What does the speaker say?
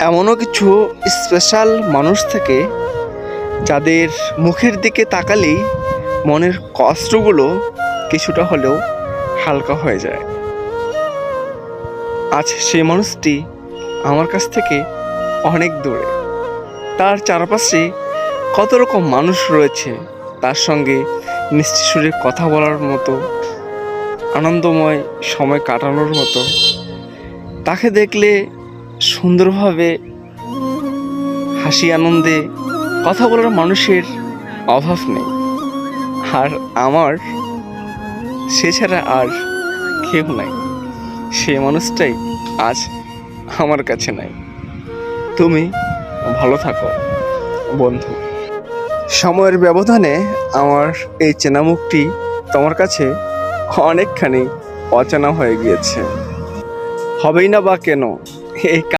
এমনও কিছু স্পেশাল মানুষ থাকে যাদের মুখের দিকে তাকালেই মনের কষ্টগুলো কিছুটা হলেও হালকা হয়ে যায়। আজ সেই মানুষটি আমার কাছ থেকে অনেক দূরে। তার চারপাশে কত রকম মানুষ রয়েছে তার সঙ্গে মিষ্টি সুরে কথা বলার মতো, আনন্দময় সময় কাটানোর মতো। তাকে দেখলে সুন্দরভাবে হাসি আনন্দে কথা বলার মানুষের অভাব নেই। আর আমার সে ছাড়া আর কেউ নাই। সে মানুষটাই আজ আমার কাছে নাই। তুমি ভালো থাকো বন্ধু। সময়ের ব্যবধানে আমার এই চেনা মুখটি তোমার কাছে অনেকখানি অচেনা হয়ে গিয়েছে। হবেই না বা কেন, এই